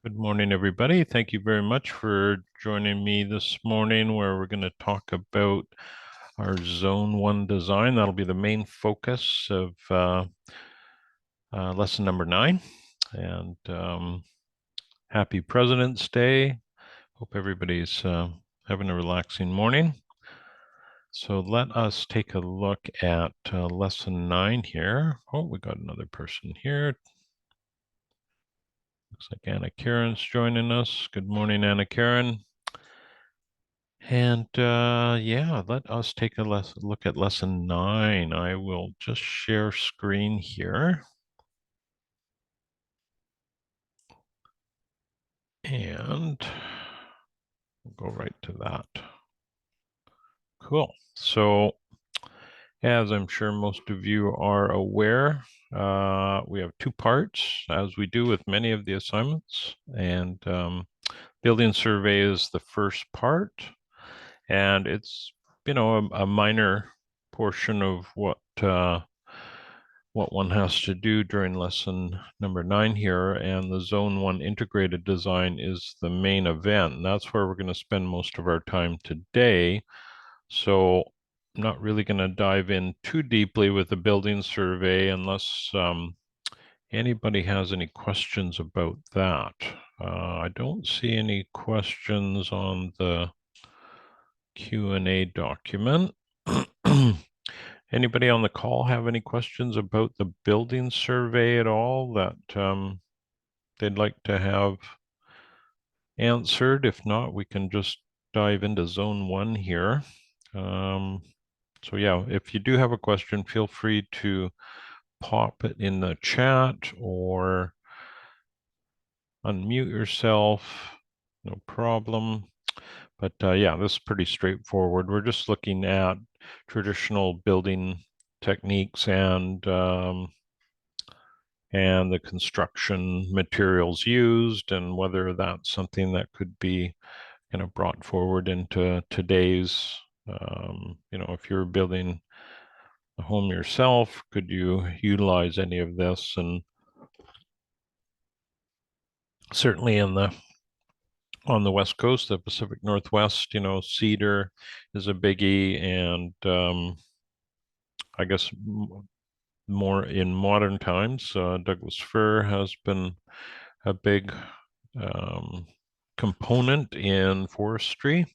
Good morning, everybody. Thank you very much for joining me this morning, where we're going to talk about our Zone 1 design. That'll be the main focus of lesson number 9. And happy President's Day. Hope everybody's having a relaxing morning. So let us take a look at lesson 9 here. Oh, we got another person here. Looks like Anna Karen's joining us. Good morning, Anna Karen. And yeah, let us take a look at lesson 9. I will just share screen here. And we'll go right to that. Cool. So as I'm sure most of you are aware, we have two parts, as we do with many of the assignments. And building survey is the first part. And it's, a minor portion of what one has to do during lesson number 9 here, and the Zone 1 integrated design is the main event, and that's where we're going to spend most of our time today. So I'm not really going to dive in too deeply with the building survey unless anybody has any questions about that. I don't see any questions on the Q&A document. Anybody on the call have any questions about the building survey at all that they'd like to have answered? If not, we can just dive into Zone 1 here. So yeah, if you do have a question, feel free to pop it in the chat or unmute yourself, no problem. But yeah, this is pretty straightforward. We're just looking at traditional building techniques and the construction materials used, and whether that's something that could be kind of brought forward into today's, if you're building a home yourself, could you utilize any of this? And certainly on the West Coast, the Pacific Northwest, cedar is a biggie, and I guess more in modern times, Douglas fir has been a big component in forestry,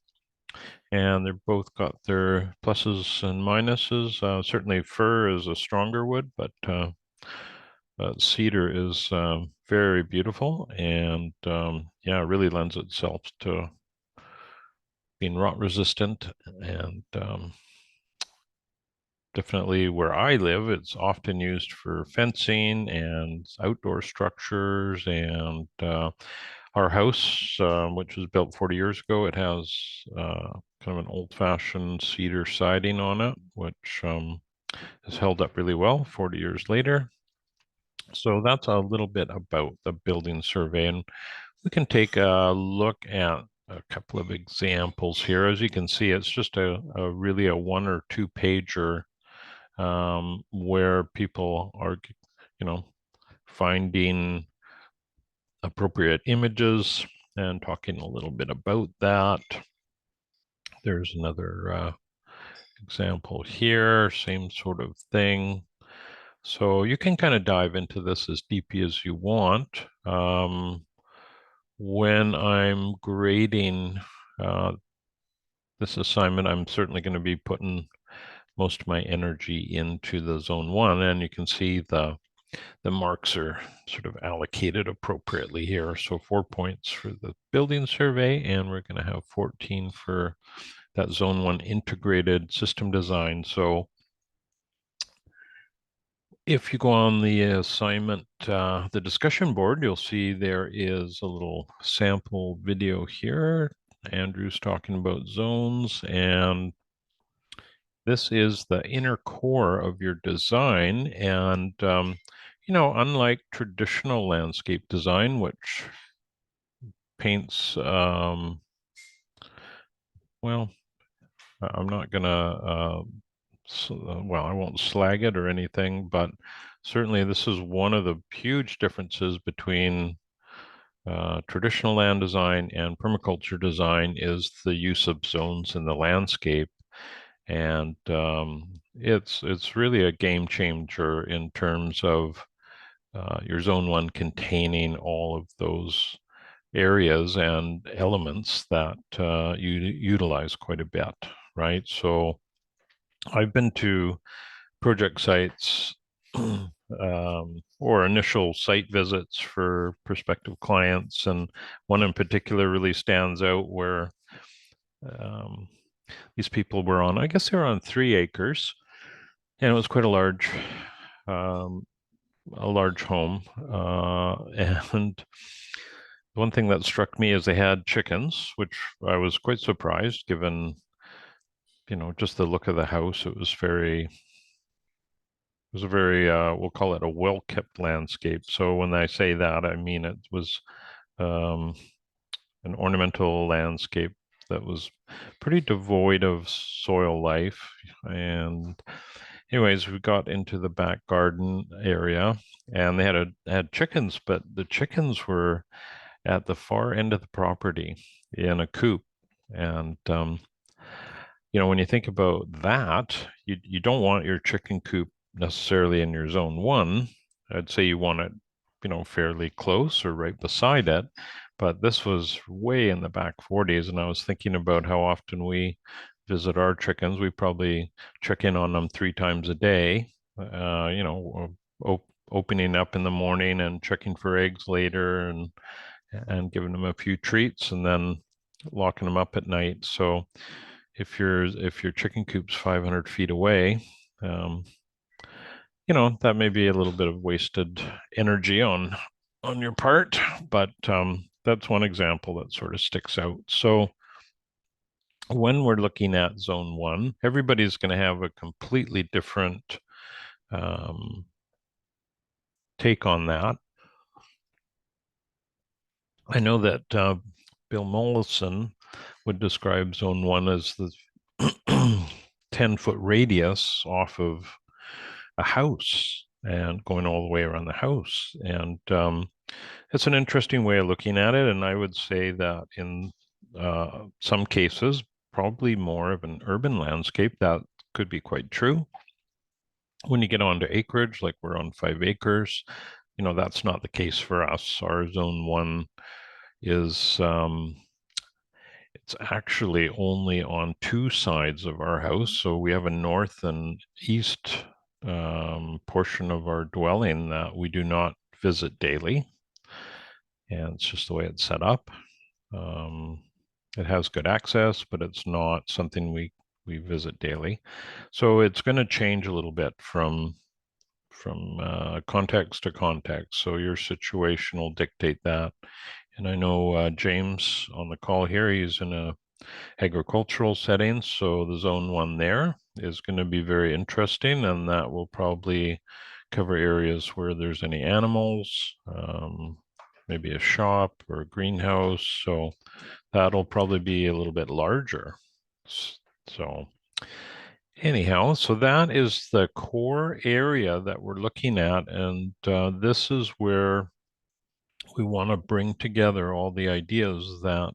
and they've both got their pluses and minuses. Certainly fir is a stronger wood, but cedar is very beautiful, and yeah, it really lends itself to being rot resistant. And definitely where I live, it's often used for fencing and outdoor structures. And our house, which was built 40 years ago, it has kind of an old-fashioned cedar siding on it, which has held up really well 40 years later. So that's a little bit about the building survey, and we can take a look at a couple of examples here. As you can see, it's just a really a 1 or 2 pager where people are, finding appropriate images and talking a little bit about that. There's another example here, same sort of thing. So you can kind of dive into this as deeply as you want. When I'm grading this assignment, I'm certainly going to be putting most of my energy into the Zone 1, and you can see the marks are sort of allocated appropriately here. So 4 points for the building survey, and we're going to have 14 for that Zone 1 integrated system design. So if you go on the assignment, the discussion board, you'll see there is a little sample video here. Andrew's talking about zones, and this is the inner core of your design. And, unlike traditional landscape design, which paints, well, I'm not gonna, well, I won't slag it or anything, but certainly this is one of the huge differences between traditional land design and permaculture design is the use of zones in the landscape. And it's really a game changer in terms of your zone one containing all of those areas and elements that you utilize quite a bit, right? So I've been to project sites or initial site visits for prospective clients, and one in particular really stands out where um, these people were on, I guess they were on 3 acres, and it was quite um, a large home. And one thing that struck me is they had chickens, which I was quite surprised given, just the look of the house. It was a very, we'll call it a well-kept landscape. So when I say that, I mean it was um, an ornamental landscape that was pretty devoid of soil life. And anyways, we got into the back garden area, and they had chickens, but the chickens were at the far end of the property in a coop. And when you think about that, you don't want your chicken coop necessarily in your zone one. I'd say you want it, fairly close or right beside it. But this was way in the back 40s, and I was thinking about how often we visit our chickens. We probably check in on them 3 times a day. Opening up in the morning and checking for eggs later, and giving them a few treats, and then locking them up at night. So if your chicken coop's 500 feet away, um, that may be a little bit of wasted energy on your part, but that's one example that sort of sticks out. So when we're looking at zone one, everybody's going to have a completely different um, take on that. I know that Bill Mollison would describe zone one as the 10-foot radius off of a house and going all the way around the house. And it's an interesting way of looking at it. And I would say that in some cases, probably more of an urban landscape, that could be quite true. When you get onto acreage, like we're on 5 acres, that's not the case for us. Our zone one is it's actually only on 2 sides of our house. So we have a north and east portion of our dwelling that we do not visit daily. And it's just the way it's set up. Um, it has good access, but it's not something we visit daily. So it's going to change a little bit from context to context. So your situation will dictate that. And I know James on the call here, he's in a agricultural setting, so the zone one there is going to be very interesting, and that will probably cover areas where there's any animals, maybe a shop or a greenhouse. So that'll probably be a little bit larger. So anyhow, so that is the core area that we're looking at, and this is where we want to bring together all the ideas that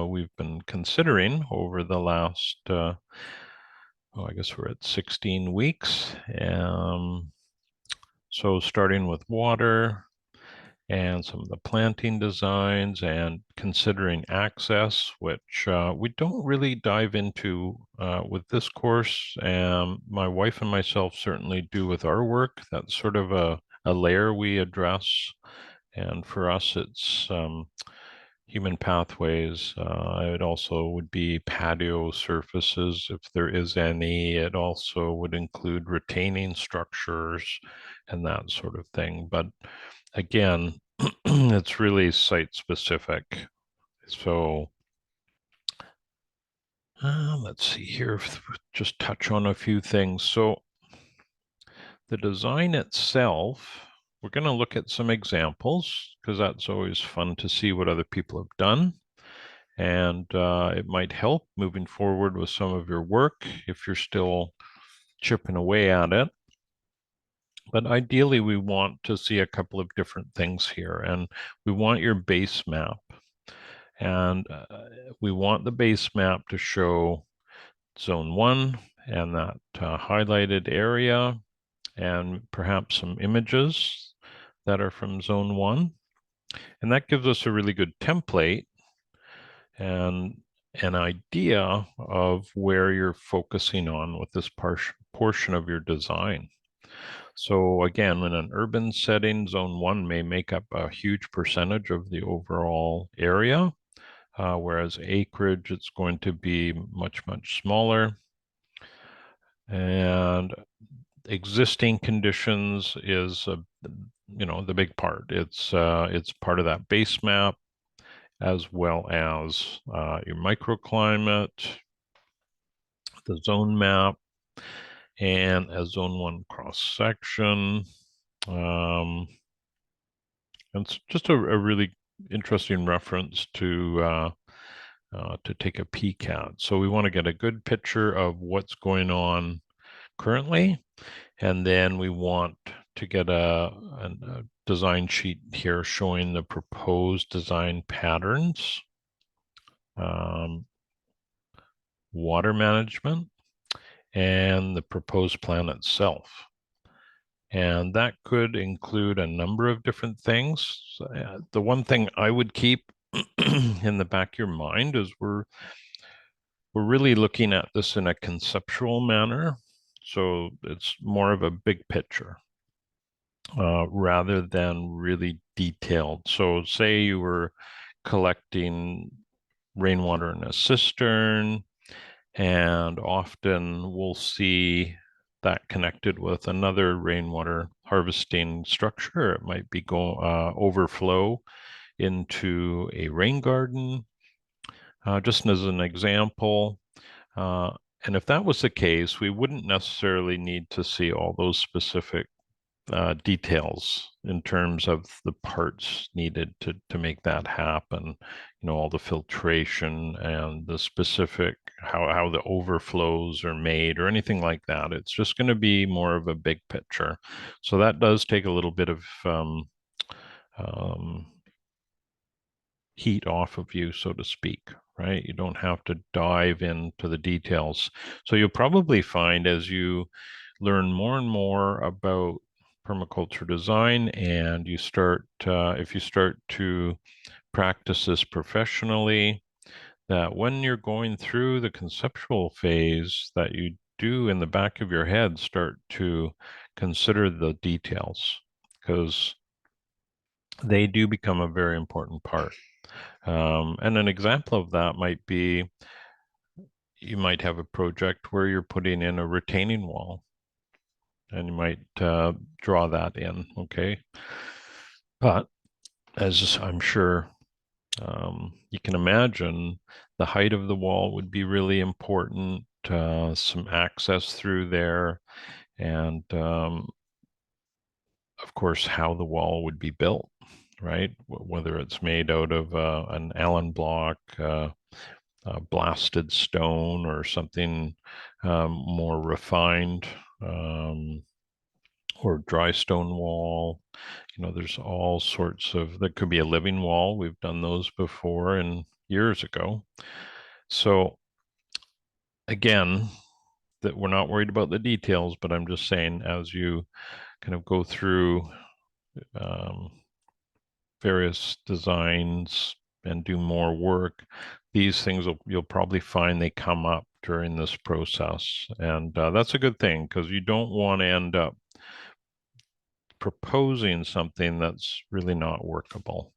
we've been considering over the last, I guess we're at 16 weeks. So starting with water and some of the planting designs and considering access, which we don't really dive into with this course. My wife and myself certainly do with our work. That's sort of a layer we address. And for us, it's human pathways. It also would be patio surfaces, if there is any. It also would include retaining structures and that sort of thing. But again, it's really site specific. So let's see here, just touch on a few things. So the design itself, we're going to look at some examples because that's always fun to see what other people have done. And it might help moving forward with some of your work if you're still chipping away at it. But ideally, we want to see a couple of different things here, and we want your base map. And we want the base map to show zone 1 and that highlighted area, and perhaps some images that are from zone 1. And that gives us a really good template and an idea of where you're focusing on with this portion of your design. So again, in an urban setting, zone 1 may make up a huge percentage of the overall area, whereas acreage, it's going to be much, much smaller. And existing conditions is, the big part. It's part of that base map, as well as your microclimate, the zone map, and a zone 1 cross section. It's just a really interesting reference to take a peek at. So we want to get a good picture of what's going on currently, and then we want to get a design sheet here showing the proposed design patterns, water management, and the proposed plan itself. And that could include a number of different things. The one thing I would keep in the back of your mind is we're really looking at this in a conceptual manner. So it's more of a big picture rather than really detailed. So say you were collecting rainwater in a cistern, and often we'll see that connected with another rainwater harvesting structure. It might be overflow into a rain garden, just as an example. And if that was the case, we wouldn't necessarily need to see all those specific details in terms of the parts needed to make that happen. All the filtration and the specific how the overflows are made or anything like that. It's just going to be more of a big picture. So that does take a little bit of heat off of you, so to speak, right? You don't have to dive into the details. So you'll probably find as you learn more and more about permaculture design, and you start, if you start to practice this professionally, that when you're going through the conceptual phase, that you do in the back of your head start to consider the details, because they do become a very important part. And an example of that might be you might have a project where you're putting in a retaining wall, and you might draw that in, okay? But as I'm sure you can imagine, the height of the wall would be really important, some access through there, and of course, how the wall would be built, right? Whether it's made out of an Allen block, blasted stone, or something more refined, or dry stone wall. There's all sorts of, that could be a living wall. We've done those before and years ago. So again, that we're not worried about the details, but I'm just saying, as you kind of go through various designs and do more work, these things you'll probably find they come up during this process. And that's a good thing, because you don't want to end up proposing something that's really not workable.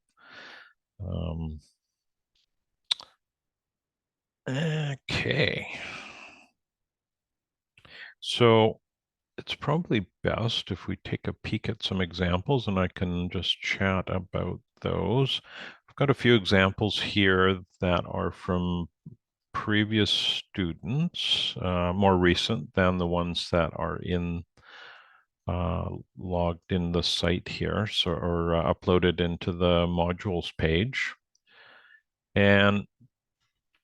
Okay. So it's probably best if we take a peek at some examples, and I can just chat about those. I've got a few examples here that are from previous students, more recent than the ones that are logged in the site here, so or uploaded into the modules page. And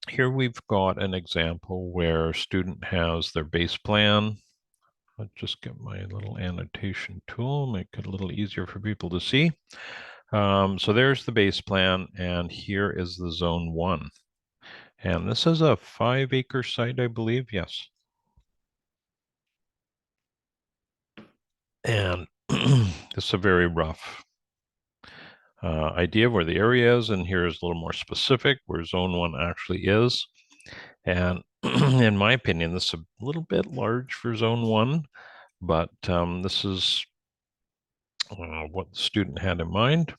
here we've got an example where a student has their base plan, Let's just get my little annotation tool, make it a little easier for people to see. So there's the base plan, and here is the zone 1. And this is a 5-acre site, I believe. Yes. And this is a very rough idea of where the area is, and here is a little more specific where zone 1 actually is. And in my opinion, this is a little bit large for zone 1, but this is what the student had in mind.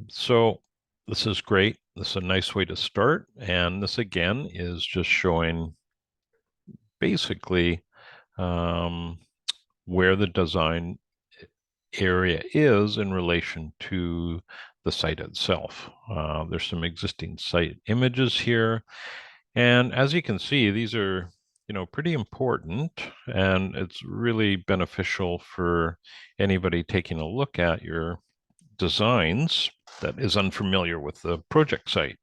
So this is great. This is a nice way to start. And this again is just showing basically where the design area is in relation to the site itself. There's some existing site images here. And as you can see, these are, pretty important, and it's really beneficial for anybody taking a look at your designs that is unfamiliar with the project site.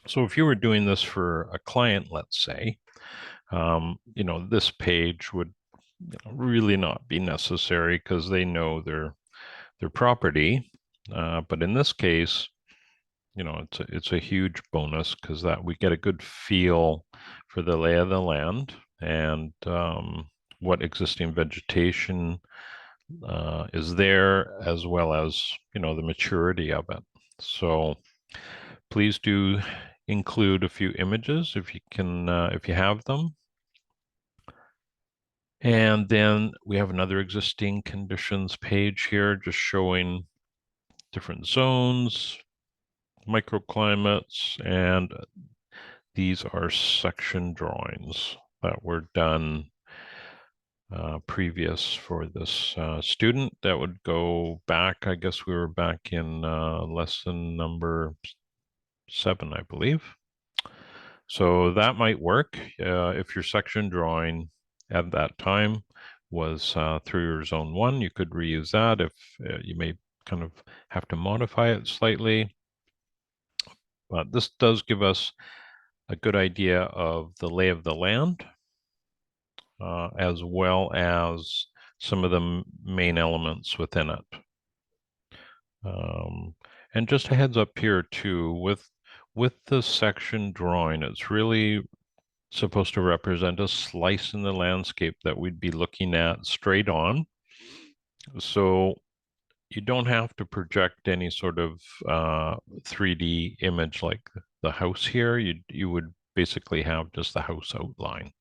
So if you were doing this for a client, let's say, this page would really not be necessary because they know their property. But in this case, it's a huge bonus because that we get a good feel for the lay of the land and what existing vegetation is there, as well as the maturity of it. So please do include a few images if you can, if you have them. And then we have another existing conditions page here, just showing different zones, microclimates, and these are section drawings that were done previous for this student. That would go back, I guess we were back in lesson number 7, I believe. So that might work if your section drawing at that time was through your zone 1. You could reuse that if you may kind of have to modify it slightly. But this does give us a good idea of the lay of the land, as well as some of the main elements within it. And just a heads up here too, with the section drawing, it's really supposed to represent a slice in the landscape that we'd be looking at straight on. So you don't have to project any sort of 3D image like the house here. You would basically have just the house outline.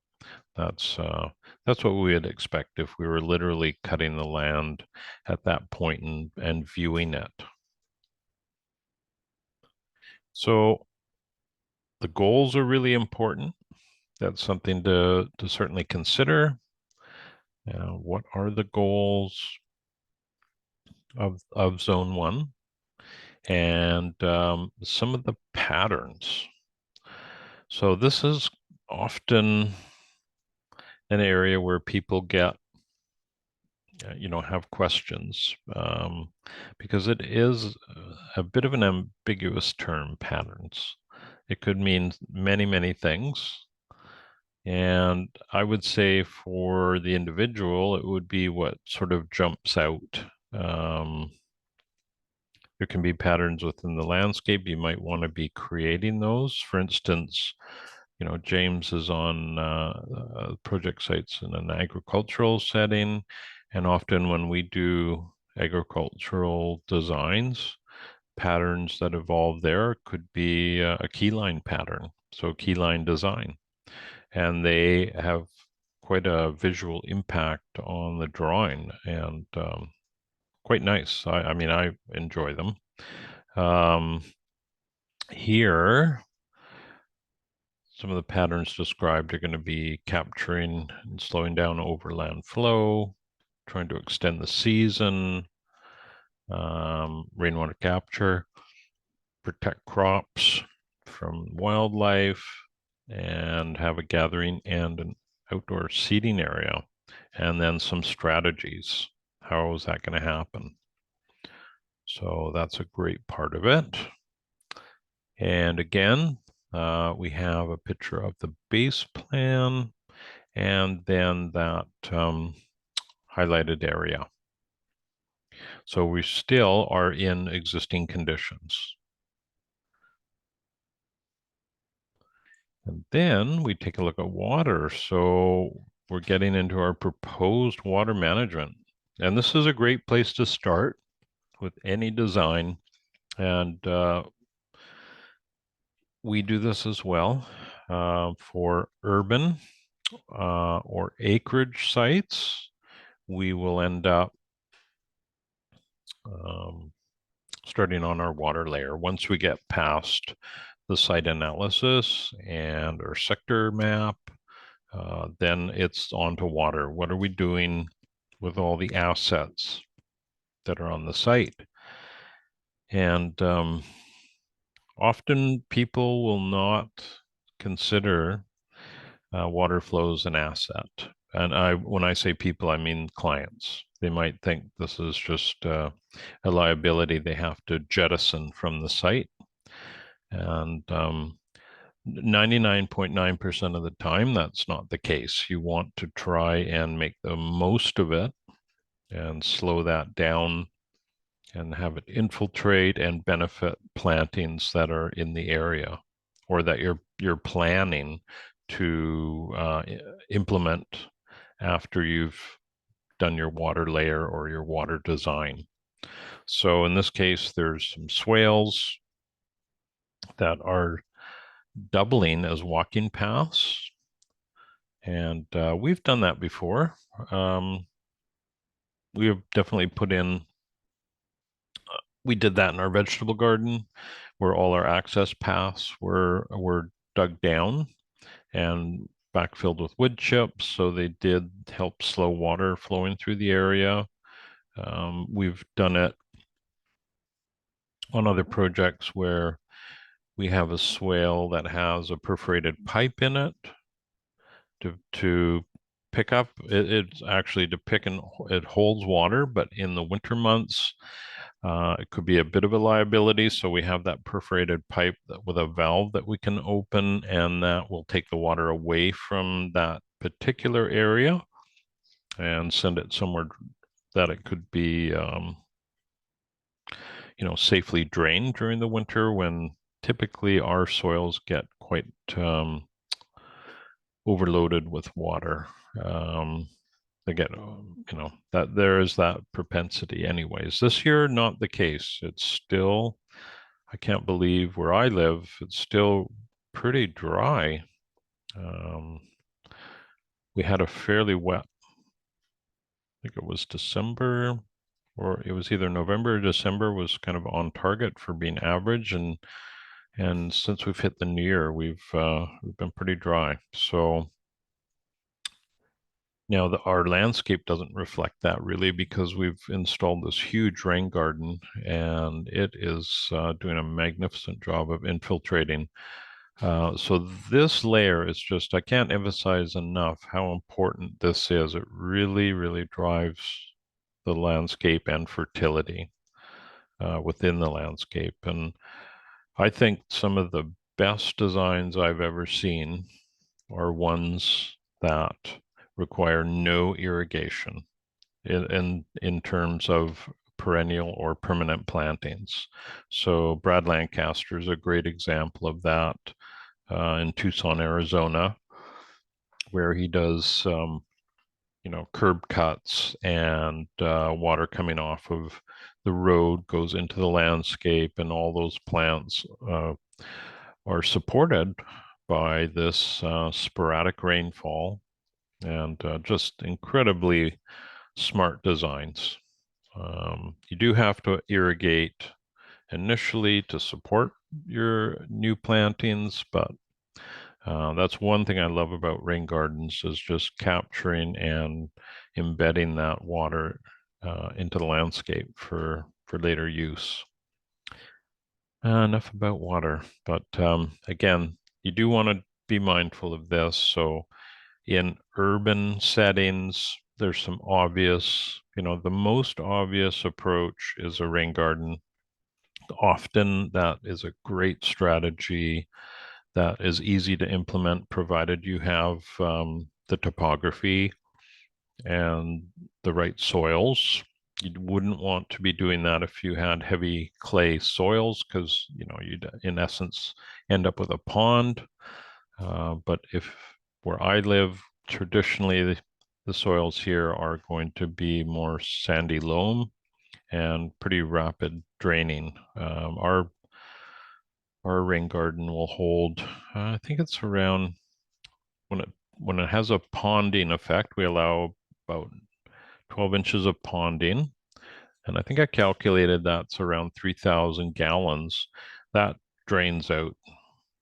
That's what we would expect if we were literally cutting the land at that point and viewing it. So the goals are really important. That's something to certainly consider. What are the goals of zone 1? And some of the patterns. So this is often an area where people get, have questions, because it is a bit of an ambiguous term, patterns. It could mean many, many things. And I would say for the individual, it would be what sort of jumps out. There can be patterns within the landscape. You might want to be creating those. For instance, James is on project sites in an agricultural setting. And often when we do agricultural designs, patterns that evolve there could be a keyline pattern, so keyline design. And they have quite a visual impact on the drawing and quite nice. I mean, I enjoy them. Here, some of the patterns described are going to be capturing and slowing down overland flow, trying to extend the season, rainwater capture, protect crops from wildlife, and have a gathering and an outdoor seating area, and then some strategies. How is that going to happen? So that's a great part of it. And again, we have a picture of the base plan, and then that highlighted area. So we still are in existing conditions. And then we take a look at water. So we're getting into our proposed water management. And this is a great place to start with any design. And we do this as well for urban or acreage sites. We will end up um, starting on our water layer. Once we get past the site analysis and our sector map, then it's on to water. What are we doing with all the assets that are on the site? And often people will not consider water flow as an asset. And when I say people, I mean clients. They might think this is just a liability they have to jettison from the site. And 99.9% of the time, that's not the case. You want to try and make the most of it and slow that down and have it infiltrate and benefit plantings that are in the area or that you're planning to implement after you've done your water layer or your water design. So in this case, there's some swales that are doubling as walking paths. And we've done that before. We have definitely put in, we did that in our vegetable garden where all our access paths were dug down and backfilled with wood chips. So they did help slow water flowing through the area. We've done it on other projects where we have a swale that has a perforated pipe in it to pick up. It's actually to pick and it holds water, but in the winter months, it could be a bit of a liability. So we have that perforated pipe with a valve that we can open, and that will take the water away from that particular area and send it somewhere that it could be, safely drained during the winter when typically our soils get quite overloaded with water. They get, that there is that propensity anyways. This year, not the case. It's still, I can't believe where I live, it's still pretty dry. We had a fairly wet, I think it was December, or it was either November or December was kind of on target for being average. And since we've hit the new year, we've been pretty dry. So now our landscape doesn't reflect that really because we've installed this huge rain garden and it is doing a magnificent job of infiltrating. So this layer is just, I can't emphasize enough how important this is. It really, really drives the landscape and fertility within the landscape. And I think some of the best designs I've ever seen are ones that require no irrigation in terms of perennial or permanent plantings. So Brad Lancaster is a great example of that in Tucson, Arizona, where he does curb cuts and water coming off of the road goes into the landscape, and all those plants are supported by this sporadic rainfall and just incredibly smart designs. You do have to irrigate initially to support your new plantings, but that's one thing I love about rain gardens is just capturing and embedding that water into the landscape for later use. Enough about water, but again, you do want to be mindful of this. So in urban settings, there's some obvious, the most obvious approach is a rain garden. Often that is a great strategy that is easy to implement, provided you have the topography and the right soils. You wouldn't want to be doing that if you had heavy clay soils, because you'd in essence end up with a pond. But if where I live, traditionally the soils here are going to be more sandy loam and pretty rapid draining. Our rain garden will hold, I think it's around when it has a ponding effect, we allow about 12 inches of ponding. And I think I calculated that's around 3,000 gallons. That drains out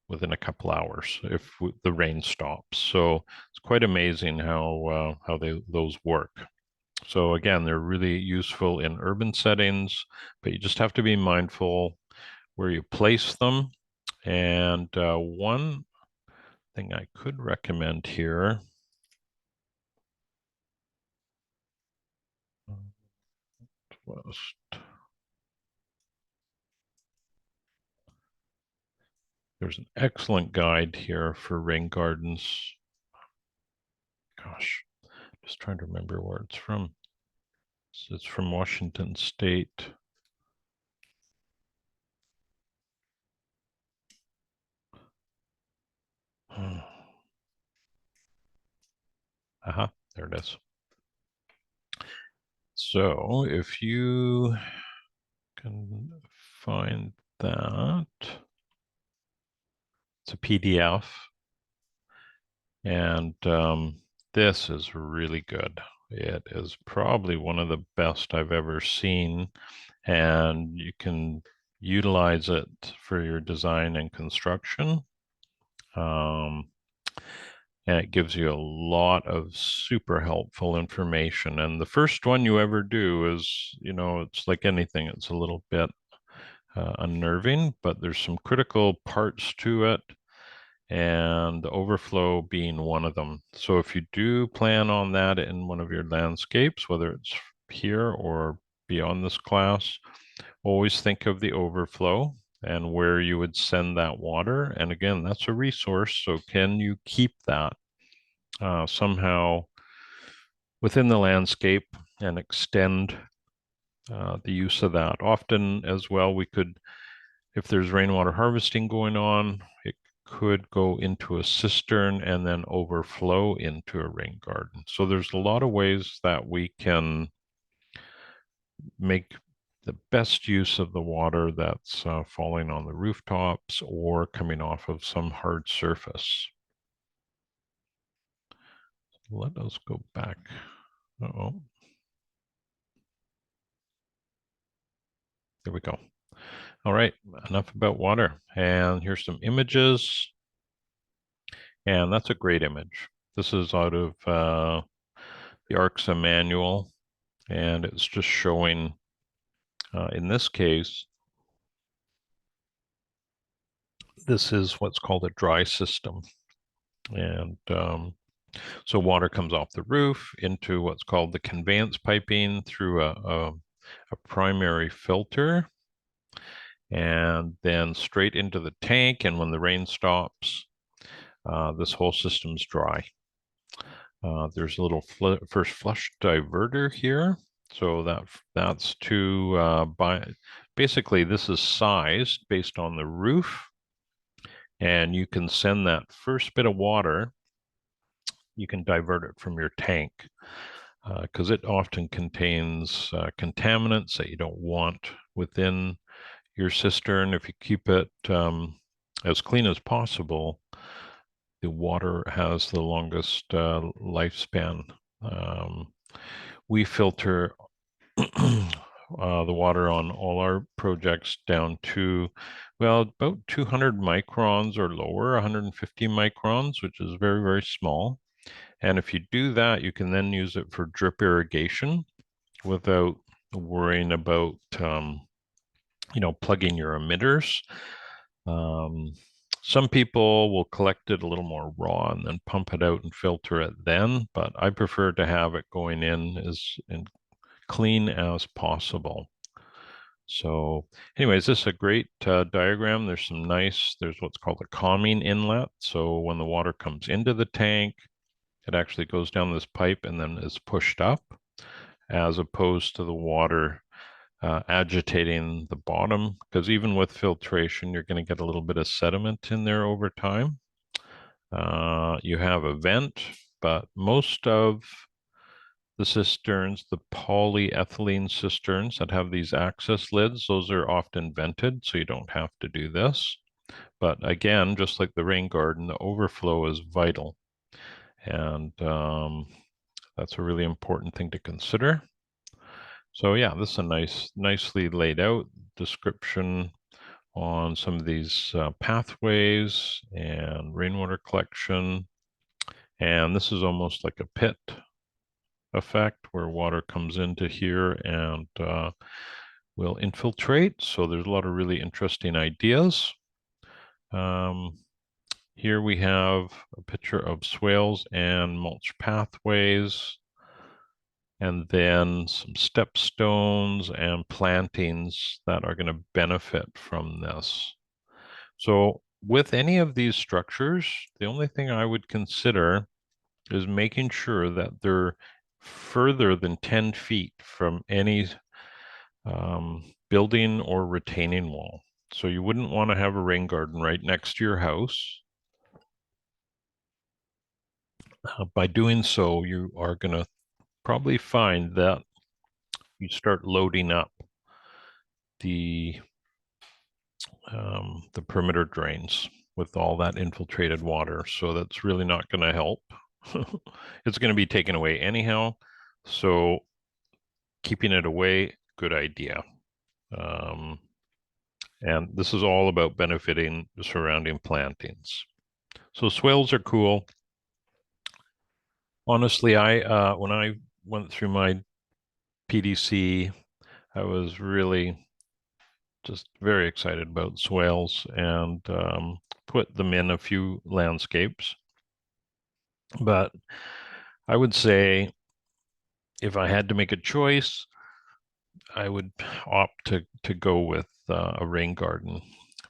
within a couple hours if the rain stops. So it's quite amazing how those work. So again, they're really useful in urban settings, but you just have to be mindful where you place them. And one thing I could recommend here was there's an excellent guide here for rain gardens. Gosh, just trying to remember where it's from. So it's from Washington State. Aha, there it is. So if you can find that, it's a PDF, and this is really good. It is probably one of the best I've ever seen, and you can utilize it for your design and construction. Um, and it gives you a lot of super helpful information. And the first one you ever do is, it's like anything, it's a little bit unnerving, but there's some critical parts to it, and the overflow being one of them. So if you do plan on that in one of your landscapes, whether it's here or beyond this class, always think of the overflow and where you would send that water. And again, that's a resource. So can you keep that somehow within the landscape and extend the use of that? Often as well, we could, if there's rainwater harvesting going on, it could go into a cistern and then overflow into a rain garden. So there's a lot of ways that we can make the best use of the water that's falling on the rooftops or coming off of some hard surface. Let us go back. Uh-oh. There we go. All right, enough about water. And here's some images. And that's a great image. This is out of the ARCSA manual, and it's just showing, in this case, this is what's called a dry system. And so water comes off the roof into what's called the conveyance piping through a primary filter, and then straight into the tank. And when the rain stops, this whole system's dry. There's a little first flush diverter here. So that's to basically this is sized based on the roof, and you can send that first bit of water, you can divert it from your tank because it often contains contaminants that you don't want within your cistern. If you keep it as clean as possible, the water has the longest lifespan. We filter the water on all our projects down to, well, about 200 microns or lower, 150 microns, which is very, very small. And if you do that, you can then use it for drip irrigation without worrying about, plugging your emitters. Some people will collect it a little more raw and then pump it out and filter it then, but I prefer to have it going in as clean as possible. So anyways, this is a great diagram. There's what's called a calming inlet. So when the water comes into the tank, It actually goes down this pipe and then is pushed up, as opposed to the water agitating the bottom, because even with filtration, you're going to get a little bit of sediment in there over time. You have a vent, but most of the cisterns, the polyethylene cisterns that have these access lids, those are often vented, so you don't have to do this. But again, just like the rain garden, the overflow is vital. And that's a really important thing to consider. So yeah, this is a nicely laid out description on some of these pathways and rainwater collection. And this is almost like a pit effect where water comes into here and will infiltrate. So there's a lot of really interesting ideas. Here we have a picture of swales and mulch pathways, and then some step stones and plantings that are going to benefit from this. So with any of these structures, the only thing I would consider is making sure that they're further than 10 feet from any building or retaining wall. So you wouldn't want to have a rain garden right next to your house. By doing so, you are going to probably find that you start loading up the perimeter drains with all that infiltrated water. So that's really not going to help. It's going to be taken away anyhow. So keeping it away, good idea. And this is all about benefiting the surrounding plantings. So swales are cool. Honestly, when I went through my PDC, I was really just very excited about swales and put them in a few landscapes. But I would say if I had to make a choice, I would opt to go with a rain garden.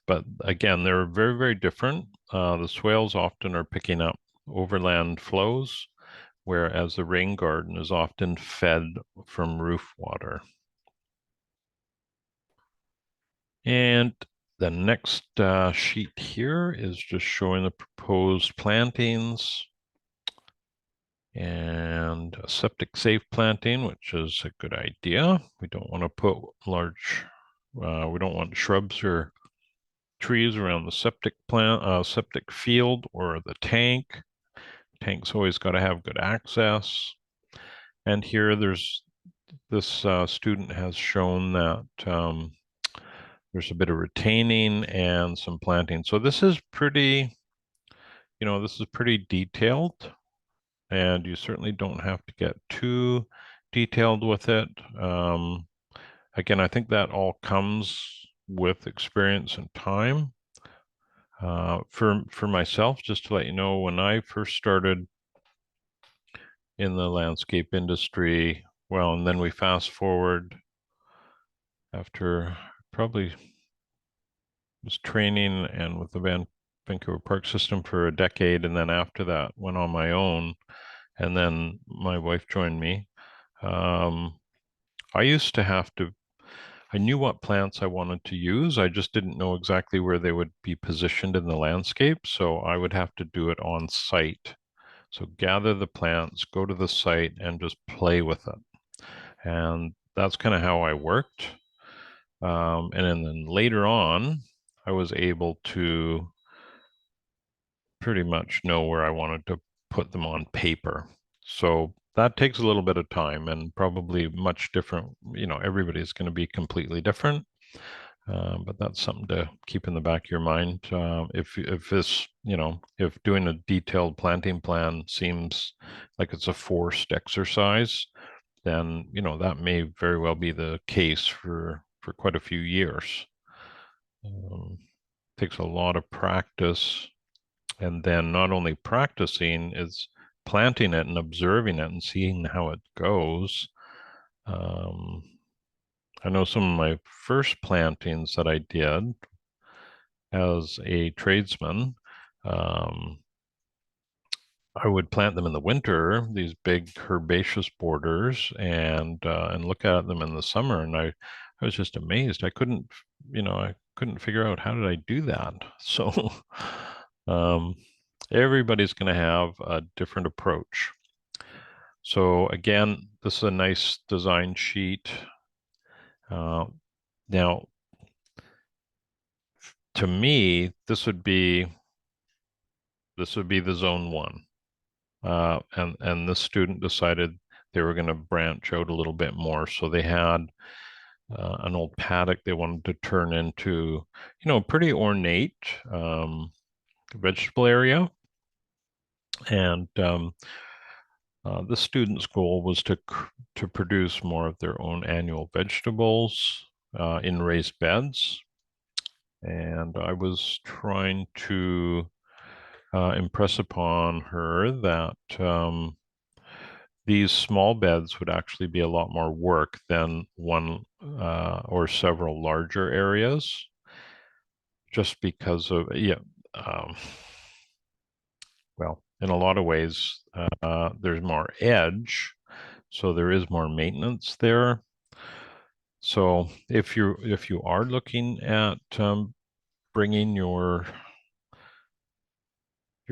But again, they're very, very different. The swales often are picking up overland flows, whereas the rain garden is often fed from roof water. And the next sheet here is just showing the proposed plantings and a septic safe planting, which is a good idea. We don't want to put large, we don't want shrubs or trees around the septic field or the tank. Tank's always got to have good access. And here this student has shown that there's a bit of retaining and some planting. So this is pretty, this is pretty detailed, and you certainly don't have to get too detailed with it. Again, I think that all comes with experience and time. For myself, just to let you know, when I first started in the landscape industry, well, and then we fast forward after probably was training and with the Vancouver Park System for a decade, and then after that went on my own, and then my wife joined me. I used to have to, I knew what plants I wanted to use. I just didn't know exactly where they would be positioned in the landscape. So I would have to do it on site. So gather the plants, go to the site and just play with it. And that's kind of how I worked. And then later on, I was able to pretty much know where I wanted to put them on paper. So that takes a little bit of time and probably much different. Everybody's going to be completely different. But that's something to keep in the back of your mind. If this, if doing a detailed planting plan seems like it's a forced exercise, then, that may very well be the case for quite a few years. Takes a lot of practice, and then not only practicing is planting it and observing it and seeing how it goes. I know some of my first plantings that I did as a tradesman, I would plant them in the winter, these big herbaceous borders, and look at them in the summer, and I was just amazed. I couldn't figure out how did I do that. So um, everybody's going to have a different approach. So again, this is a nice design sheet. Uh, Now, to me, this would be the zone one. And this student decided they were going to branch out a little bit more. So they had an old paddock they wanted to turn into, pretty ornate vegetable area. And the student's goal was to produce more of their own annual vegetables in raised beds. And I was trying to impress upon her that these small beds would actually be a lot more work than one or several larger areas, just because of, yeah, um, well, in a lot of ways, there's more edge, so there is more maintenance there. So if you are looking at bringing your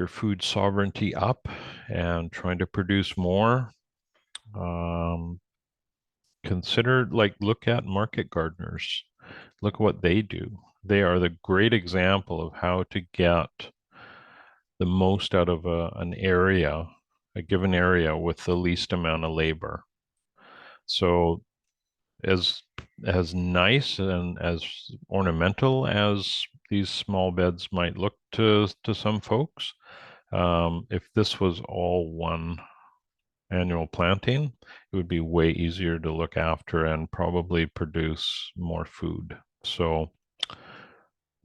food sovereignty up and trying to produce more, um, consider look at market gardeners. Look what they do. They are the great example of how to get the most out of a given area with the least amount of labor. So as as nice and as ornamental as these small beds might look to some folks, if this was all one annual planting, it would be way easier to look after and probably produce more food. So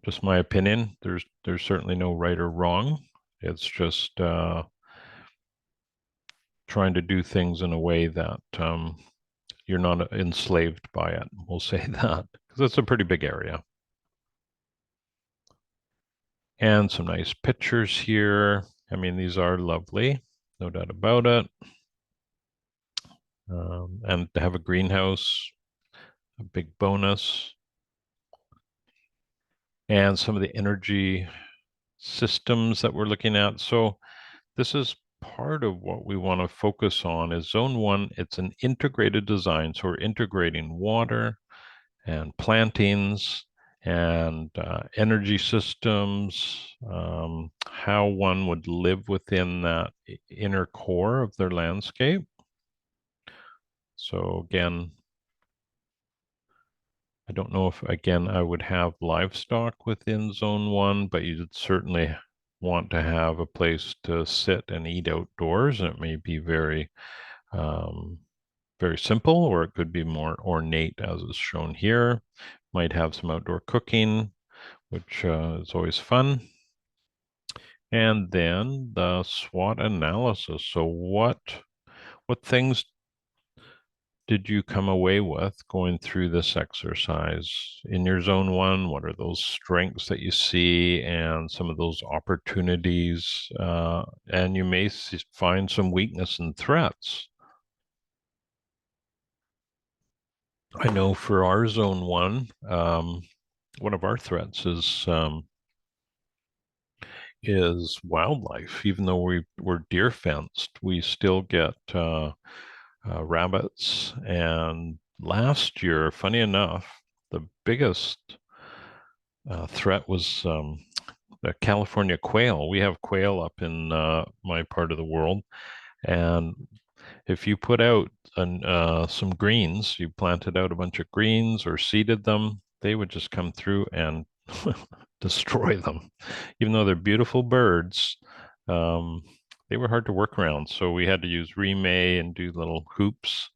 just my opinion, there's certainly no right or wrong. It's just trying to do things in a way that you're not enslaved by it. We'll say that because it's a pretty big area. And some nice pictures here. I mean, these are lovely, no doubt about it. And to have a greenhouse, a big bonus. And some of the energy systems that we're looking at. So this is part of what we want to focus on is zone one. It's an integrated design. So we're integrating water and plantings and energy systems, how one would live within that inner core of their landscape. So again, I don't know if, again, I would have livestock within zone one, but you'd certainly want to have a place to sit and eat outdoors. And it may be um, very simple, or it could be more ornate as is shown here. Might have some outdoor cooking, which is always fun. And then the SWOT analysis. So what things did you come away with going through this exercise in your zone one? What are those strengths that you see and some of those opportunities? And you may find some weakness and threats. I know for our zone one of our threats is wildlife. Even though we're deer fenced, we still get rabbits. And last year, funny enough, the biggest threat was the California quail. We have quail up in my part of the world, and if you put out some greens, you planted out a bunch of greens or seeded them, they would just come through and destroy them. Even though they're beautiful birds, um, they were hard to work around. So we had to use remay and do little hoops,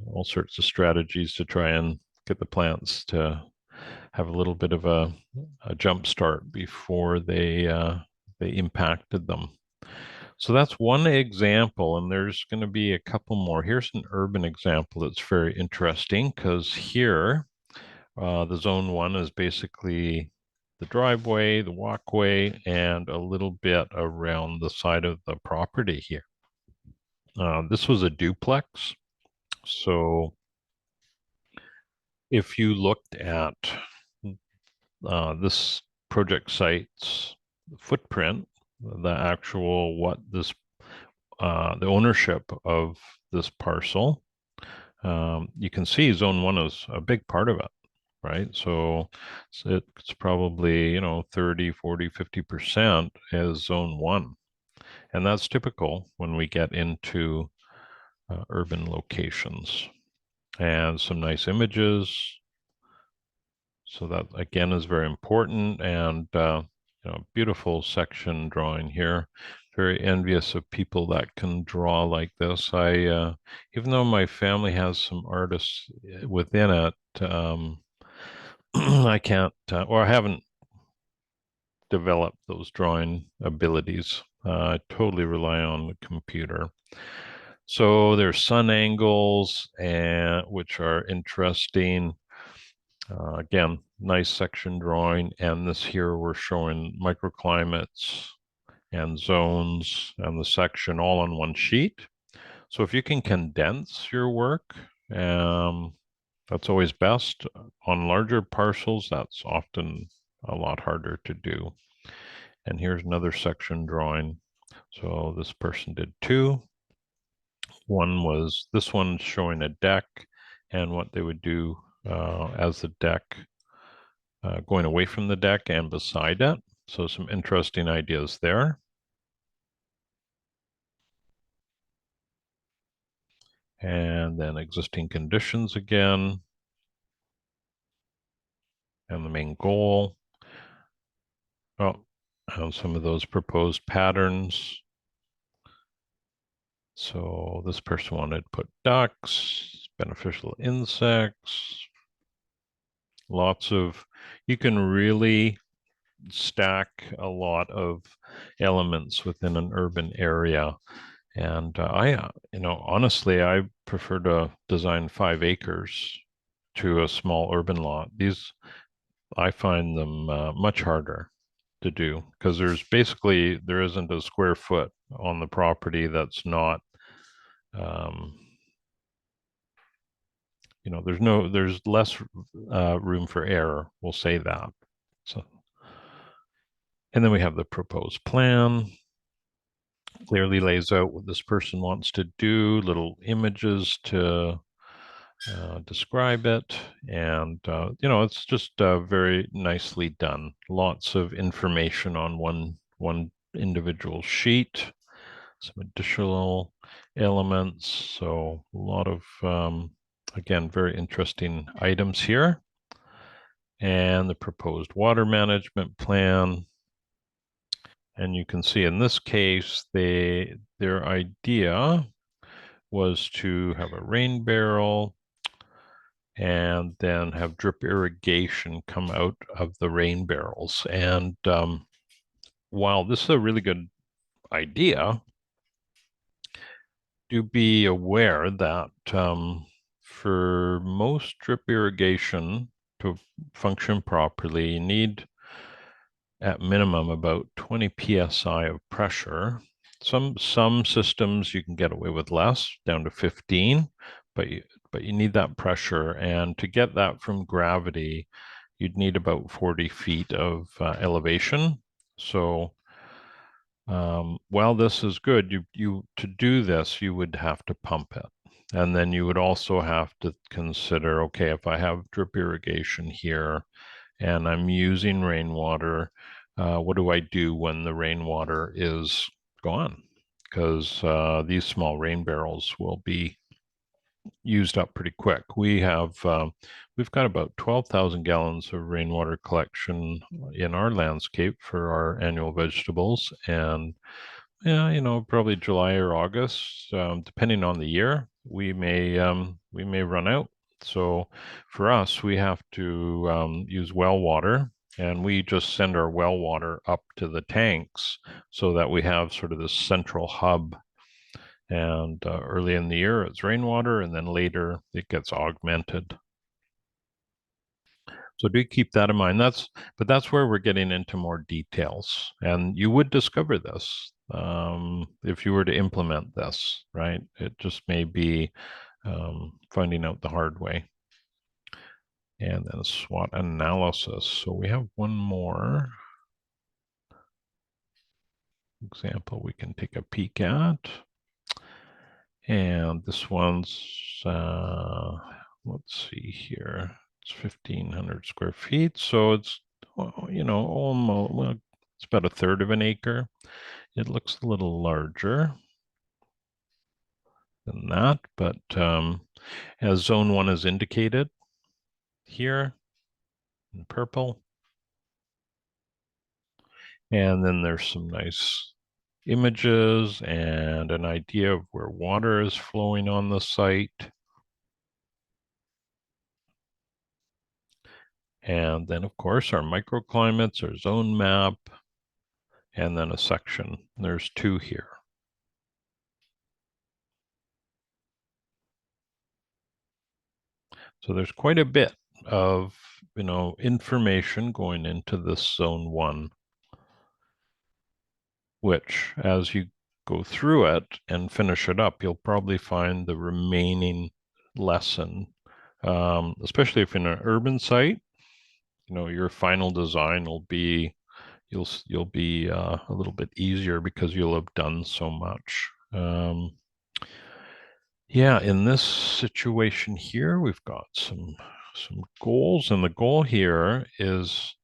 all sorts of strategies to try and get the plants to have a little bit of a jump start before they impacted them. So that's one example, and there's going to be a couple more. Here's an urban example that's very interesting because here, the zone one is basically the driveway, the walkway, and a little bit around the side of the property here. This was a duplex. So if you looked at this project site's footprint, the actual the ownership of this parcel, you can see zone one is a big part of it, right? So it's probably, 30, 40, 50% is zone one. And that's typical when we get into urban locations. And some nice images. So that again is very important, and beautiful section drawing here. Very envious of people that can draw like this. Even though my family has some artists within it, I can't, or I haven't developed those drawing abilities. I totally rely on the computer. So there's sun angles, and which are interesting. Again, nice section drawing, and this here we're showing microclimates and zones and the section all on one sheet. So if you can condense your work, that's always best. On larger parcels, that's often a lot harder to do. And here's another section drawing. So this person did two. This one showing a deck and what they would do as the deck, going away from the deck and beside it. So some interesting ideas there. And then existing conditions again, and the main goal. Oh, and some of those proposed patterns. So this person wanted to put ducks, beneficial insects, you can really stack a lot of elements within an urban area. And honestly, I prefer to design 5 acres to a small urban lot. I find them much harder to do because there isn't a square foot on the property that's not, um, there's less room for error. We'll say that. So, and then we have the proposed plan. Clearly lays out what this person wants to do, little images to describe it. And, it's just very nicely done. Lots of information on one individual sheet, some additional elements. So a lot of, again, very interesting items here. And the proposed water management plan. And you can see in this case, their idea was to have a rain barrel and then have drip irrigation come out of the rain barrels. And while this is a really good idea, do be aware that for most drip irrigation to function properly, you need at minimum about 20 psi of pressure. Some systems you can get away with less, down to 15, but you need that pressure, and to get that from gravity, you'd need about 40 feet of elevation. So while this is good, you to do this, you would have to pump it. And then you would also have to consider, okay, if I have drip irrigation here and I'm using rainwater, what do I do when the rainwater is gone? Because these small rain barrels will be used up pretty quick. We've got about 12,000 gallons of rainwater collection in our landscape for our annual vegetables, and yeah, probably July or August, depending on the year, we may run out. So for us, we have to use well water, and we just send our well water up to the tanks so that we have sort of this central hub. And early in the year, it's rainwater, and then later it gets augmented. So do keep that in mind. But that's where we're getting into more details. And you would discover this if you were to implement this, right? It just may be finding out the hard way. And then SWOT analysis. So we have one more example we can take a peek at. And this one's, let's see here, it's 1,500 square feet. So it's, almost, well, it's about a third of an acre. It looks a little larger than that, but as zone 1 is indicated here in purple. And then there's some nice images and an idea of where water is flowing on the site. And then, of course, our microclimates, our zone map, and then a section. There's 2 here. So there's quite a bit of, information going into this zone 1, which as you go through it and finish it up, you'll probably find the remaining lesson, especially if in an urban site, your final design will be, you'll be a little bit easier because you'll have done so much. Yeah, in this situation here, we've got some goals, and the goal here is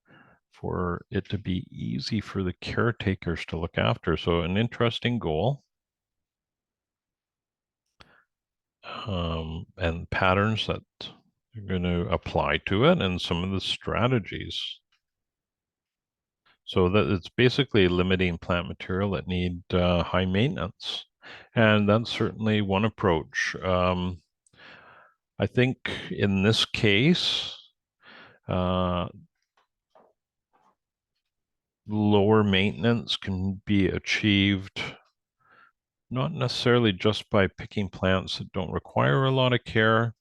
for it to be easy for the caretakers to look after. So an interesting goal, and patterns that you're going to apply to it, and some of the strategies. So that it's basically limiting plant material that need high maintenance. And that's certainly one approach. I think in this case, uh, lower maintenance can be achieved not necessarily just by picking plants that don't require a lot of care,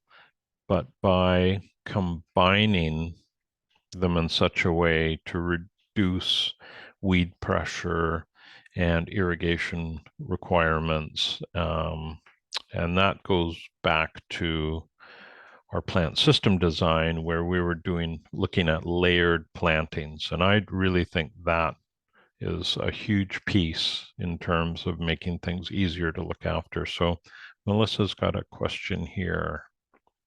but by combining them in such a way to reduce weed pressure and irrigation requirements. And that goes back to our plant system design, where we were looking at layered plantings. And I really think that is a huge piece in terms of making things easier to look after. So Melissa's got a question here.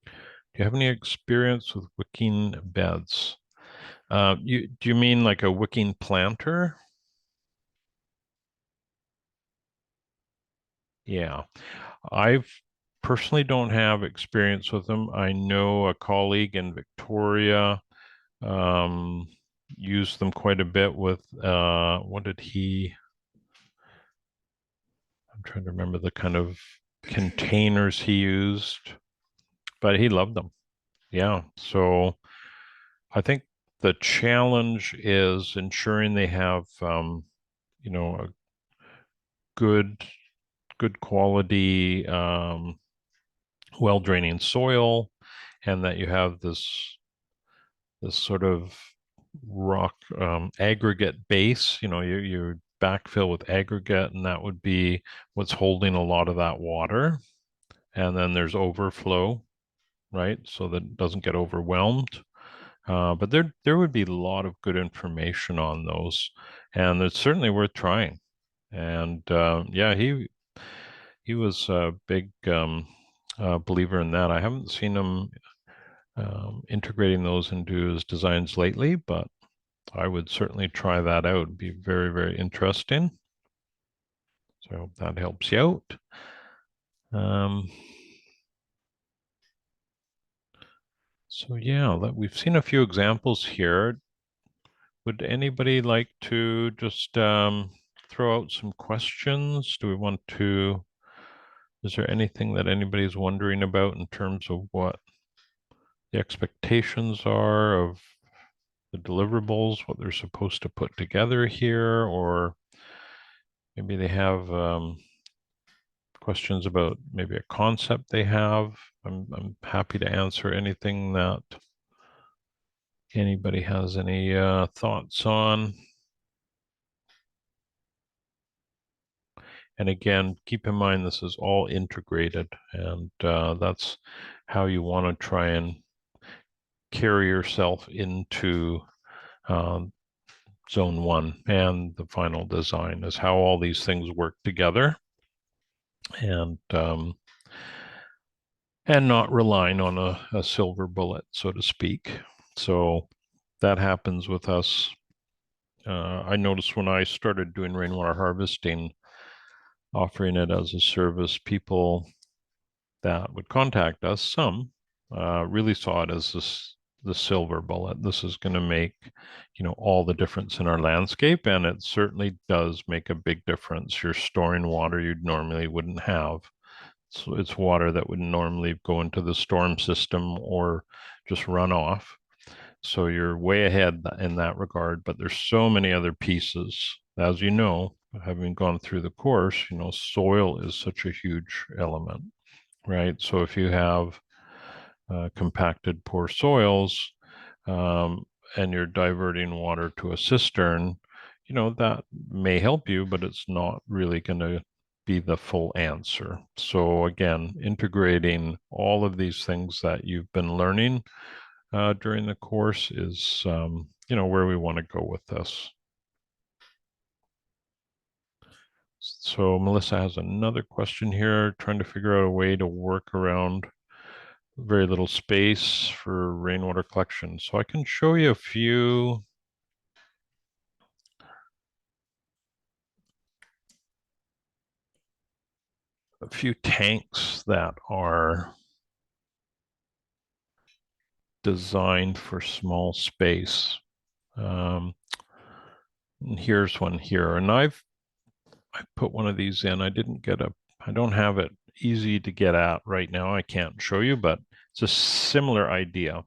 Do you have any experience with wicking beds? Do you mean like a wicking planter? Yeah, I've personally don't have experience with them. I know a colleague in Victoria um, used them quite a bit with, what did I'm trying to remember the kind of containers he used, but he loved them. Yeah. So I think the challenge is ensuring they have, a good, good quality, well draining soil, and that you have this sort of rock aggregate base. You backfill with aggregate, and that would be what's holding a lot of that water. And then there's overflow, right? So that it doesn't get overwhelmed. But there would be a lot of good information on those, and it's certainly worth trying. And yeah, he was a big believer in that. I haven't seen him integrating those into his designs lately, but I would certainly try that out. It'd be very, very interesting. So I hope that helps you out. So yeah, we've seen a few examples here. Would anybody like to just throw out some questions? Is there anything that anybody's wondering about in terms of what the expectations are of the deliverables, what they're supposed to put together here, or maybe they have questions about maybe a concept they have? I'm happy to answer anything that anybody has any thoughts on. And again, keep in mind this is all integrated, and that's how you want to try and carry yourself into um, zone one and the final design is how all these things work together, and not relying on a silver bullet, so to speak. So that happens with us. I noticed when I started doing rainwater harvesting, offering it as a service, people that would contact us, some really saw it as the silver bullet. This is going to make, all the difference in our landscape, and it certainly does make a big difference. You're storing water you normally wouldn't have. So it's water that would normally go into the storm system or just run off. So you're way ahead in that regard, but there's so many other pieces. As you know, having gone through the course, soil is such a huge element, right? So if you have compacted poor soils, um, and you're diverting water to a cistern, that may help you, but it's not really going to be the full answer. So again, integrating all of these things that you've been learning during the course is, where we want to go with this. So Melissa has another question here, trying to figure out a way to work around very little space for rainwater collection. So I can show you a few tanks that are designed for small space. And here's one here, and I put one of these in. I don't have it easy to get at right now. I can't show you, but it's a similar idea.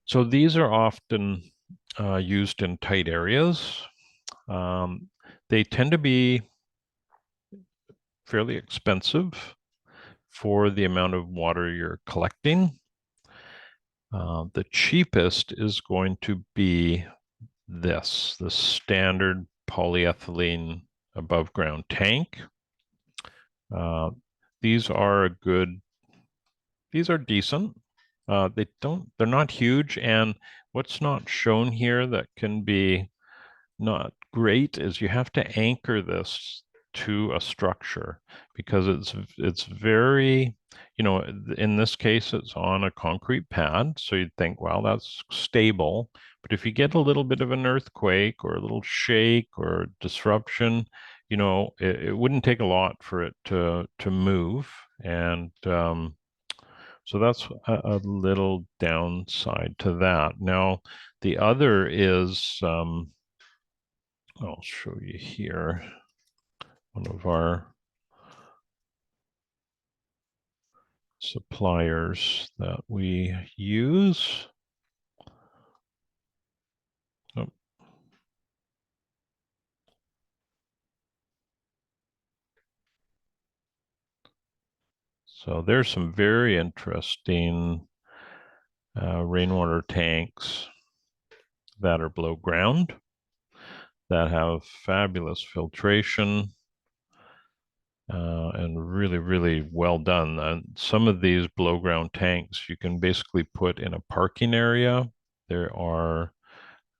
So these are often used in tight areas. They tend to be fairly expensive for the amount of water you're collecting. The cheapest is going to be the standard polyethylene above ground tank. Uh, these are these are decent. They're not huge. And what's not shown here that can be not great is you have to anchor this to a structure because it's very, in this case, it's on a concrete pad. So you'd think, well, that's stable. But if you get a little bit of an earthquake or a little shake or disruption, it wouldn't take a lot for it to move. And so that's a little downside to that. Now, the other is, I'll show you here, one of our suppliers that we use. Oh. So there's some very interesting rainwater tanks that are below ground that have fabulous filtration and really, really well done. And some of these below ground tanks you can basically put in a parking area. There are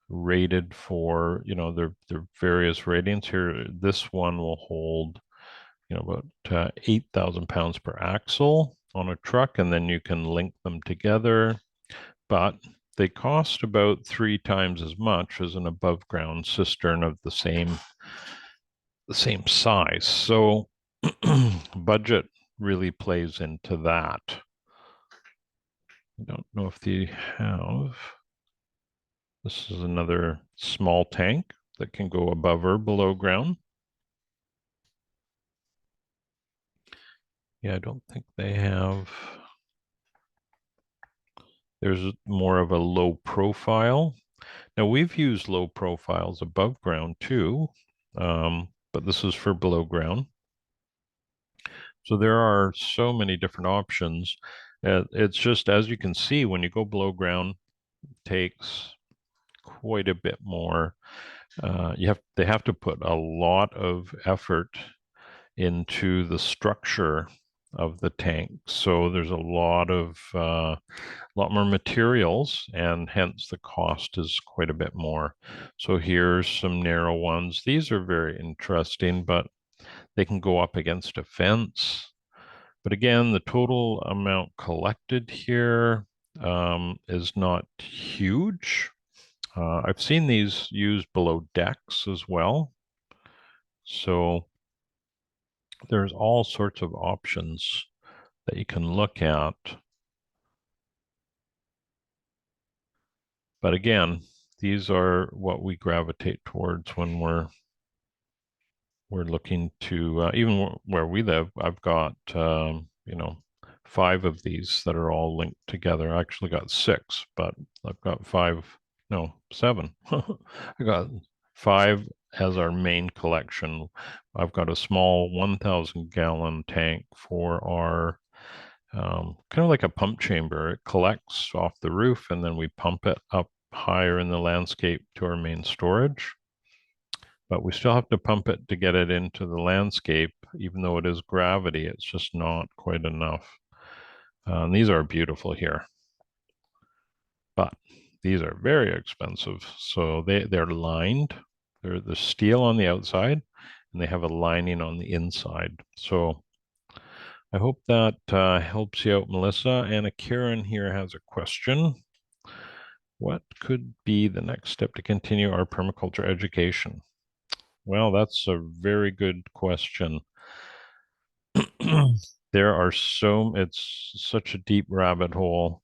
rated for, their various ratings here. This one will hold, about 8,000 pounds per axle on a truck, and then you can link them together. But they cost about 3 times as much as an above ground cistern of the same size. So budget really plays into that. I don't know if they have. This is another small tank that can go above or below ground. Yeah, I don't think they have. There's more of a low profile. Now we've used low profiles above ground too, but this is for below ground. So there are so many different options. It's just, as you can see, when you go below ground, takes quite a bit more. They have to put a lot of effort into the structure of the tank. So there's a lot more materials, and hence the cost is quite a bit more. So here's some narrow ones. These are very interesting, but they can go up against a fence. But again, the total amount collected here is not huge. I've seen these used below decks as well. So there's all sorts of options that you can look at. But again, these are what we gravitate towards when we're looking to even where we live. I've got 5 of these that are all linked together. I actually got 6, but I've got 5, no, 7. I got 5 as our main collection. I've got a small 1,000-gallon tank for our kind of like a pump chamber. It collects off the roof, and then we pump it up higher in the landscape to our main storage. But we still have to pump it to get it into the landscape. Even though it is gravity, it's just not quite enough. And these are beautiful here, but these are very expensive. So they're lined. They're steel on the outside, and they have a lining on the inside. So I hope that helps you out, Melissa. And Karen here has a question. What could be the next step to continue our permaculture education? Well, that's a very good question. It's such a deep rabbit hole.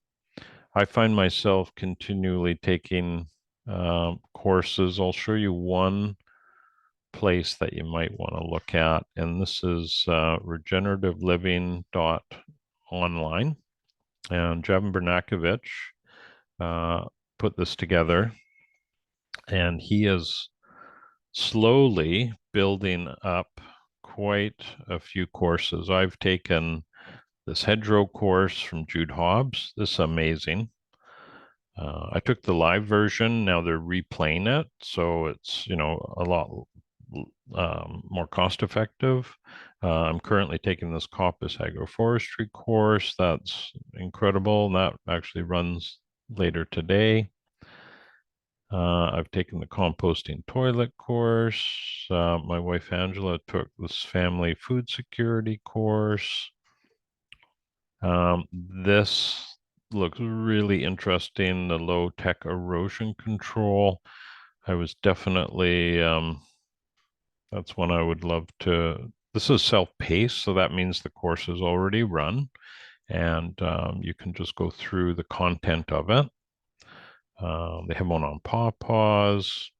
I find myself continually taking courses. I'll show you one place that you might want to look at, and this is regenerativeliving.online. And Javan Bernakovich put this together, and he is slowly building up quite a few courses. I've taken this hedgerow course from Jude Hobbs. This is amazing. I took the live version. Now they're replaying it, so it's a lot more cost effective. I'm currently taking this coppice agroforestry course. That's incredible. That actually runs later today. I've taken the composting toilet course. My wife Angela took this family food security course. This looks really interesting, the low-tech erosion control. I was definitely, that's one I would love to. This is self-paced, so that means the course is already run, and you can just go through the content of it. They have one on pawpaws.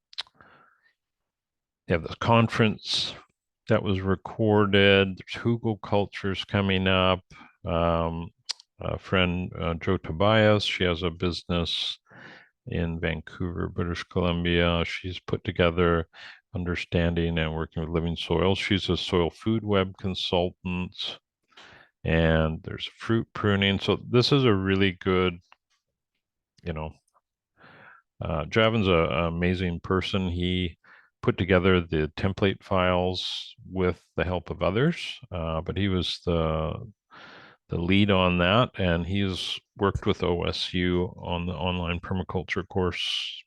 They have this conference that was recorded. There's hugelkulturs coming up. A friend, Joe Tobias, she has a business in Vancouver, British Columbia. She's put together understanding and working with living soils. She's a soil food web consultant, and there's fruit pruning. So this is a really good, you know, Javan's an amazing person. He put together the template files with the help of others, but he was the lead on that, and he's worked with OSU on the online permaculture course,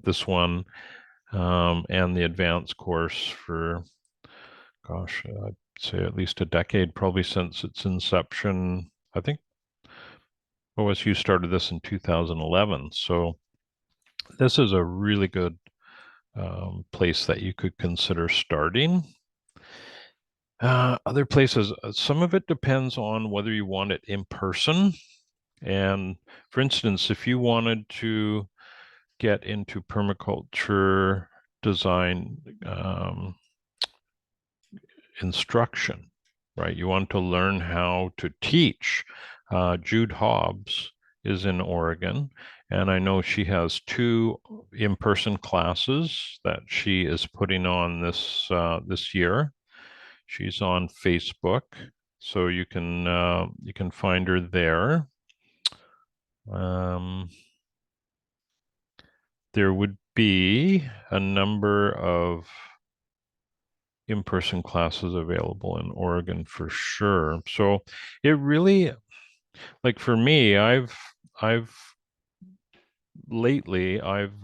this one, and the advanced course for, gosh, I'd say at least a decade, probably since its inception. I think OSU started this in 2011. So this is a really good place that you could consider starting. Other places, some of it depends on whether you want it in person. And for instance, if you wanted to get into permaculture design instruction, right? You want to learn how to teach. Jude Hobbs is in Oregon, and I know she has 2 in-person classes that she is putting on this year. She's on Facebook, so you can find her there. there would be a number of in-person classes available in Oregon for sure. So it really, like for me, I've lately I've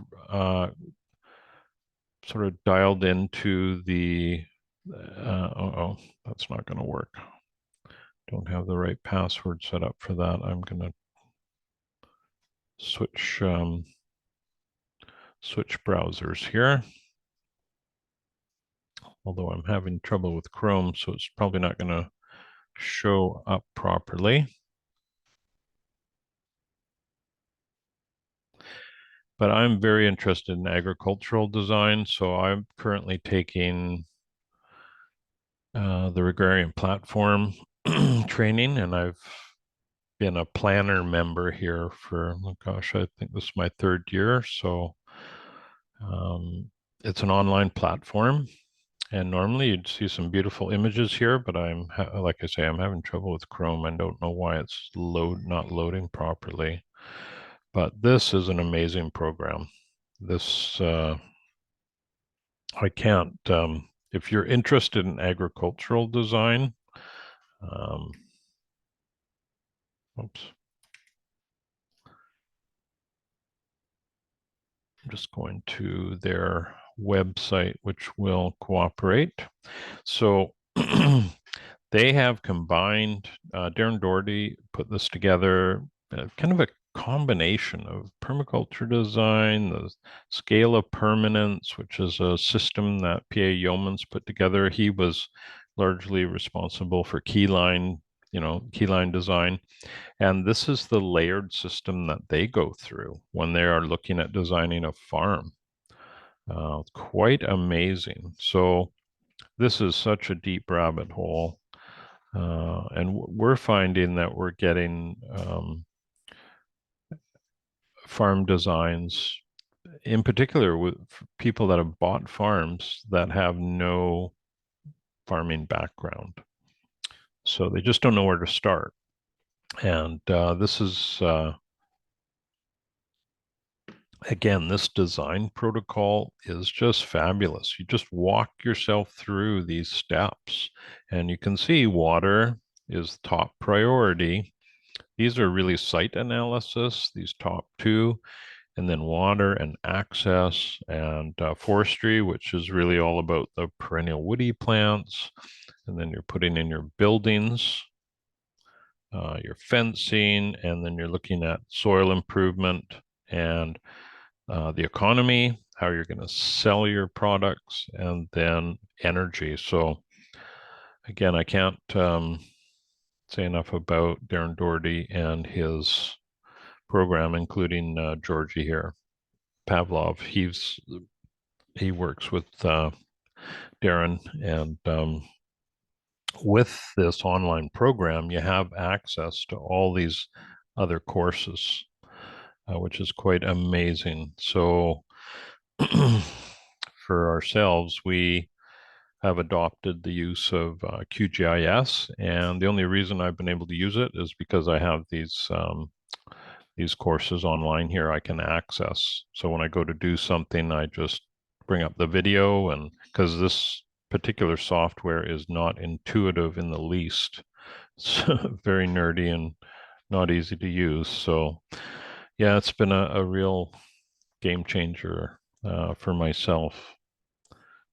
sort of dialed into the that's not going to work. Don't have the right password set up for that. I'm going to switch browsers here. Although I'm having trouble with Chrome, so it's probably not going to show up properly. But I'm very interested in agricultural design, so I'm currently taking the Agrarian Platform training, and I've been a planner member here for, oh gosh, I think this is my third year. So it's an online platform, and normally you'd see some beautiful images here, but like I say, I'm having trouble with Chrome. I don't know why it's not loading properly. But this is an amazing program. This I can't. If you're interested in agricultural design, um, oops, I'm just going to their website, which will cooperate. So they have combined, Darren Doherty put this together, kind of a combination of permaculture design, the scale of permanence, which is a system that P.A. Yeomans put together. He was largely responsible for keyline design. And this is the layered system that they go through when they are looking at designing a farm. Quite amazing. So this is such a deep rabbit hole. And we're finding that we're getting farm designs, in particular with people that have bought farms that have no farming background. So they just don't know where to start. And this is, again, this design protocol is just fabulous. You just walk yourself through these steps, and you can see water is top priority. These are really site analysis, these top two, and then water and access and forestry, which is really all about the perennial woody plants. And then you're putting in your buildings, your fencing, and then you're looking at soil improvement and the economy, how you're going to sell your products, and then energy. So again, I can't say enough about Darren Doherty and his program, including Georgie here, Pavlov. He works with Darren, and with this online program, you have access to all these other courses, which is quite amazing. So for ourselves, we have adopted the use of QGIS, and the only reason I've been able to use it is because I have these courses online here I can access. So when I go to do something, I just bring up the video, and because this particular software is not intuitive in the least, it's very nerdy and not easy to use. So yeah, it's been a real game changer for myself.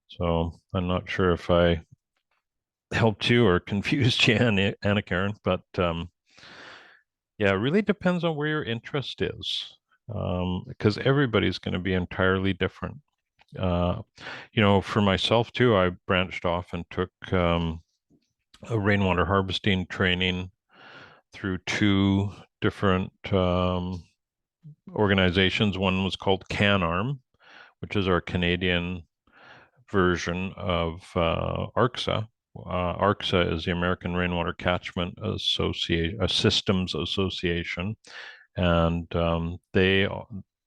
So I'm not sure if I helped you or confused you, Anna Karen, but yeah, it really depends on where your interest is, because everybody's going to be entirely different. Uh, for myself too, I branched off and took a rainwater harvesting training through two different organizations. One was called CanArm, which is our Canadian version of ARCSA. ARCSA is the American Rainwater Catchment Systems Association, and they,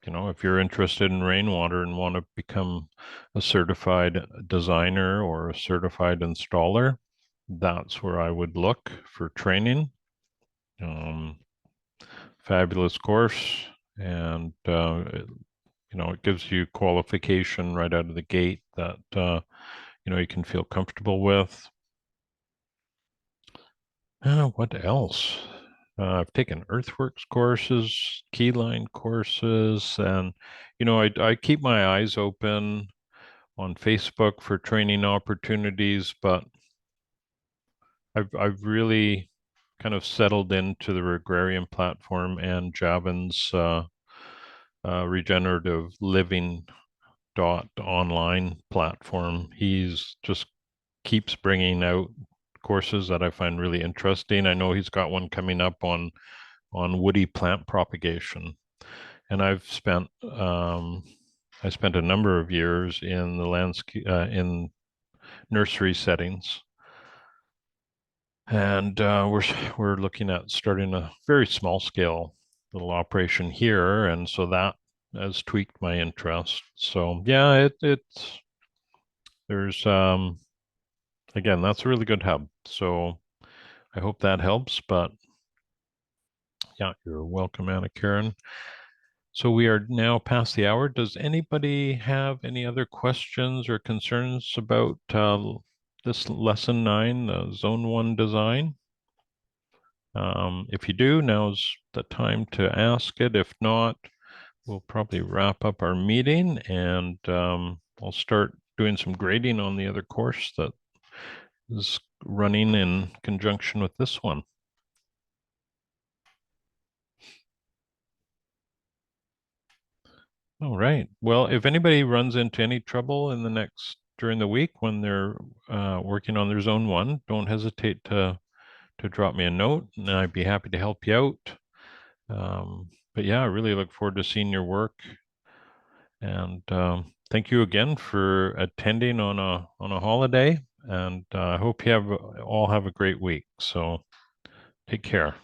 if you're interested in rainwater and want to become a certified designer or a certified installer, that's where I would look for training. Fabulous course, and it gives you qualification right out of the gate that you can feel comfortable with. What else? I've taken earthworks courses, keyline courses, and I keep my eyes open on Facebook for training opportunities, but I've really kind of settled into the agrarian platform and Javan's regenerative living dot online platform. He's just keeps bringing out courses that I find really interesting. I know he's got one coming up on woody plant propagation, and I spent a number of years in the landscape in nursery settings, and we're looking at starting a very small scale little operation here, and so that has tweaked my interest. So yeah, it's there's again, that's a really good hub. So I hope that helps. But yeah, you're welcome, Anna Karen. So we are now past the hour. Does anybody have any other questions or concerns about this lesson 9, zone 1 design? If you do, now's the time to ask it. If not, we'll probably wrap up our meeting, and I'll start doing some grading on the other course that is running in conjunction with this one. All right. Well, if anybody runs into any trouble during the week when they're working on their zone 1, don't hesitate to drop me a note, and I'd be happy to help you out. But yeah, I really look forward to seeing your work, and thank you again for attending on a holiday, and I hope you all have a great week. So take care.